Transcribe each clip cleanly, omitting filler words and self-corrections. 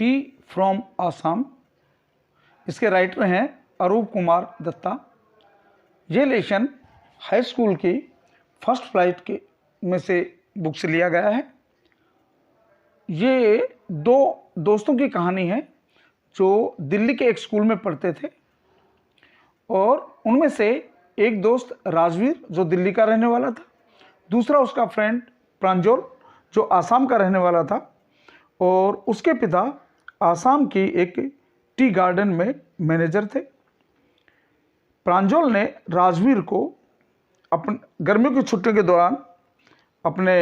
T from Assam. इसके writer हैं अरूप कुमार दत्ता। ये लेशन हाई स्कूल की फर्स्ट फ्लाइट के में से बुक से लिया गया है। ये दो दोस्तों की कहानी है जो दिल्ली के एक स्कूल में पढ़ते थे, और उनमें से एक दोस्त राजवीर जो दिल्ली का रहने वाला था, दूसरा उसका फ्रेंड प्रांजल जो आसाम का रहने वाला था, और उसके पिता आसाम की एक टी गार्डन में मैनेजर थे। प्रांजल ने राजवीर को अपने गर्मियों की छुट्टियों के दौरान अपने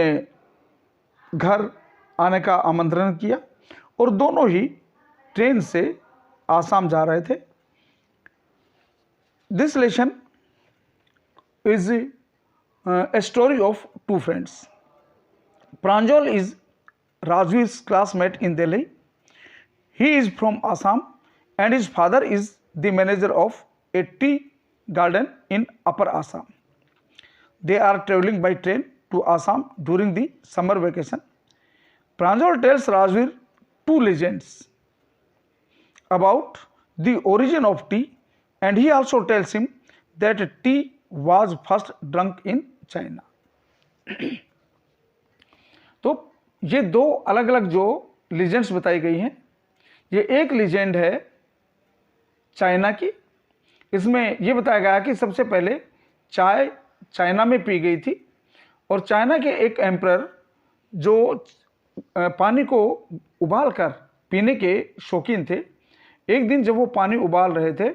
घर आने का आमंत्रण किया, और दोनों ही ट्रेन से आसाम जा रहे थे। This lesson is a story of two friends. Pranjal is Rajveer's classmate in Delhi. He is from Assam and his father is the manager of a tea garden in Upper Assam. They are traveling by train to Assam during the summer vacation. Pranjal tells Rajveer two legends about the origin of tea, and he also tells him that tea was first drunk in China. तो ये दो अलग अलग जो legends बताई गई हैं, ये एक लीजेंड है चाइना की। इसमें ये बताया गया कि सबसे पहले चाय चाइना में पी गई थी, और चाइना के एक एम्परर जो पानी को उबाल कर पीने के शौकीन थे, एक दिन जब वो पानी उबाल रहे थे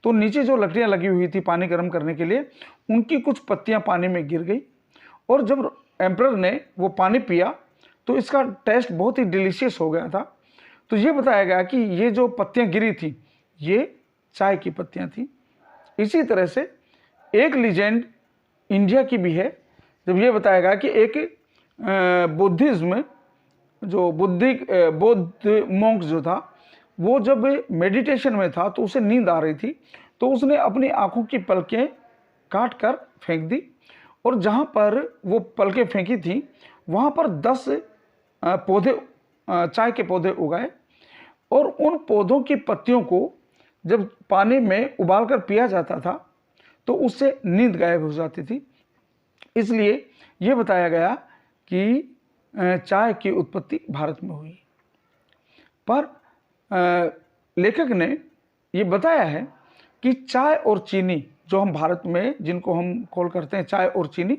तो नीचे जो लकड़ियाँ लगी हुई थी पानी गर्म करने के लिए, उनकी कुछ पत्तियाँ पानी में गिर गई, और जब एम्परर ने वो पानी पिया तो इसका टेस्ट बहुत ही डिलीशियस हो गया था। तो ये बताया गया कि ये जो पत्तियाँ गिरी थी ये चाय की पत्तियाँ थी। इसी तरह से एक लीजेंड इंडिया की भी है, जब ये बताया गया कि एक बुद्धिज्म जो बौद्ध मॉन्क जो था, वो जब मेडिटेशन में था तो उसे नींद आ रही थी, तो उसने अपनी आँखों की पलकें काट कर फेंक दी, और जहाँ पर वो पलकें फेंकी थी वहाँ पर 10 पौधे चाय के पौधे उगाए, और उन पौधों की पत्तियों को जब पानी में उबाल कर पिया जाता था तो उससे नींद गायब हो जाती थी। इसलिए ये बताया गया कि चाय की उत्पत्ति भारत में हुई। पर लेखक ने ये बताया है कि चाय और चीनी जो हम भारत में जिनको हम कॉल करते हैं चाय और चीनी,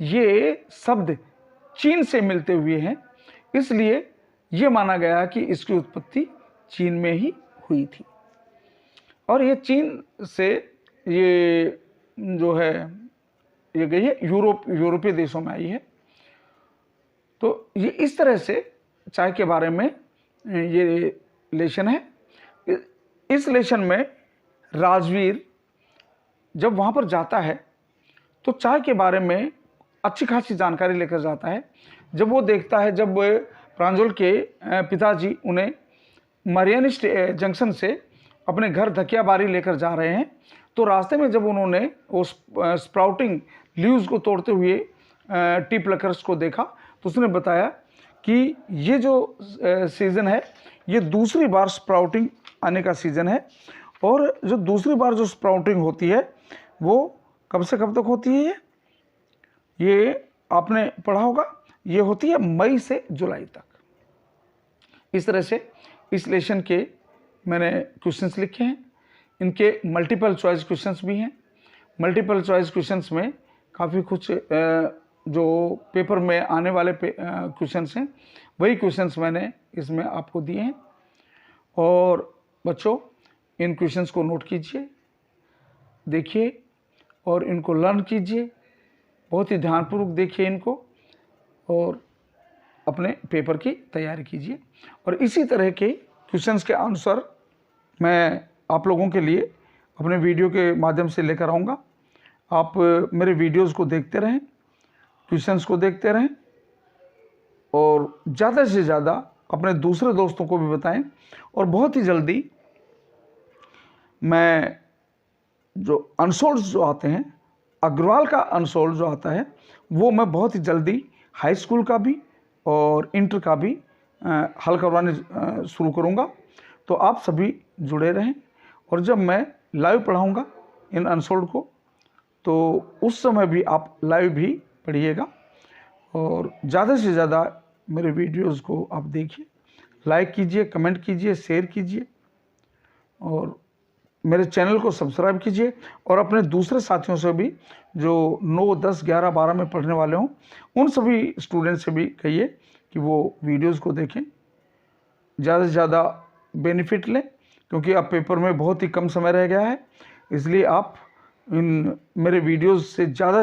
ये शब्द चीन से मिलते हुए हैं, इसलिए ये माना गया कि इसकी उत्पत्ति चीन में ही हुई थी। और ये चीन से ये जो है ये गई है यूरोपीय देशों में आई है। तो ये इस तरह से चाय के बारे में ये लेशन है। इस लेशन में राजवीर जब वहाँ पर जाता है तो चाय के बारे में अच्छी खासी जानकारी लेकर जाता है। जब वो देखता है, जब प्रांजल के पिताजी उन्हें मरियन जंक्शन से अपने घर धकियाबारी लेकर जा रहे हैं, तो रास्ते में जब उन्होंने वो स्प्राउटिंग लीव्स को तोड़ते हुए टी प्लकर्स को देखा तो उसने बताया कि ये जो सीज़न है ये दूसरी बार स्प्राउटिंग आने का सीज़न है, और जो दूसरी बार जो स्प्राउटिंग होती है वो कब से कब तक होती है, ये आपने पढ़ा होगा, ये होती है मई से जुलाई तक। इस तरह से इस लेशन के मैंने क्वेश्चंस लिखे हैं। इनके मल्टीपल चॉइस क्वेश्चंस भी हैं। मल्टीपल चॉइस क्वेश्चंस में काफ़ी कुछ जो पेपर में आने वाले क्वेश्चंस हैं वही क्वेश्चंस मैंने इसमें आपको दिए हैं। और बच्चों, इन क्वेश्चंस को नोट कीजिए, देखिए और इनको लर्न कीजिए, बहुत ही ध्यानपूर्वक देखिए इनको, और अपने पेपर की तैयारी कीजिए। और इसी तरह के क्वेश्चंस के आंसर मैं आप लोगों के लिए अपने वीडियो के माध्यम से लेकर आऊँगा। आप मेरे वीडियोज़ को देखते रहें, क्वेश्चंस को देखते रहें, और ज़्यादा से ज़्यादा अपने दूसरे दोस्तों को भी बताएं। और बहुत ही जल्दी मैं जो अनसोल्ड जो आते हैं, अग्रवाल का अनसोल्ड जो आता है वो मैं बहुत ही जल्दी हाई स्कूल का भी और इंटर का भी हल करवाने शुरू करूँगा। तो आप सभी जुड़े रहें, और जब मैं लाइव पढ़ाऊँगा इन अनसोल्ड को तो उस समय भी आप लाइव भी पढ़िएगा, और ज़्यादा से ज़्यादा मेरे वीडियोस को आप देखिए, लाइक कीजिए, कमेंट कीजिए, शेयर कीजिए, और मेरे चैनल को सब्सक्राइब कीजिए। और अपने दूसरे साथियों से भी जो 9, 10, 11, 12 में पढ़ने वाले हों, उन सभी स्टूडेंट से भी कहिए कि वो वीडियोस को देखें, ज़्यादा से ज़्यादा बेनिफिट लें, क्योंकि अब पेपर में बहुत ही कम समय रह गया है। इसलिए आप इन मेरे वीडियोस से ज़्यादा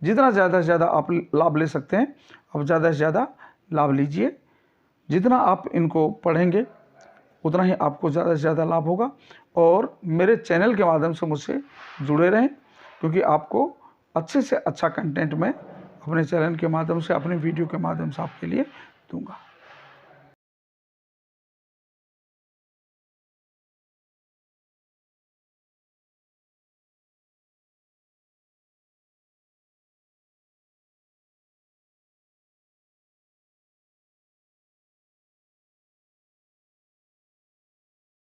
जितना ज़्यादा से ज़्यादा आप लाभ ले सकते हैं, अब ज़्यादा से ज़्यादा लाभ लीजिए। जितना आप इनको पढ़ेंगे उतना ही आपको ज़्यादा से ज़्यादा लाभ होगा। और मेरे चैनल के माध्यम से मुझसे जुड़े रहें, क्योंकि आपको अच्छे से अच्छा कंटेंट मैं अपने चैनल के माध्यम से, अपने वीडियो के माध्यम से आपके लिए दूंगा।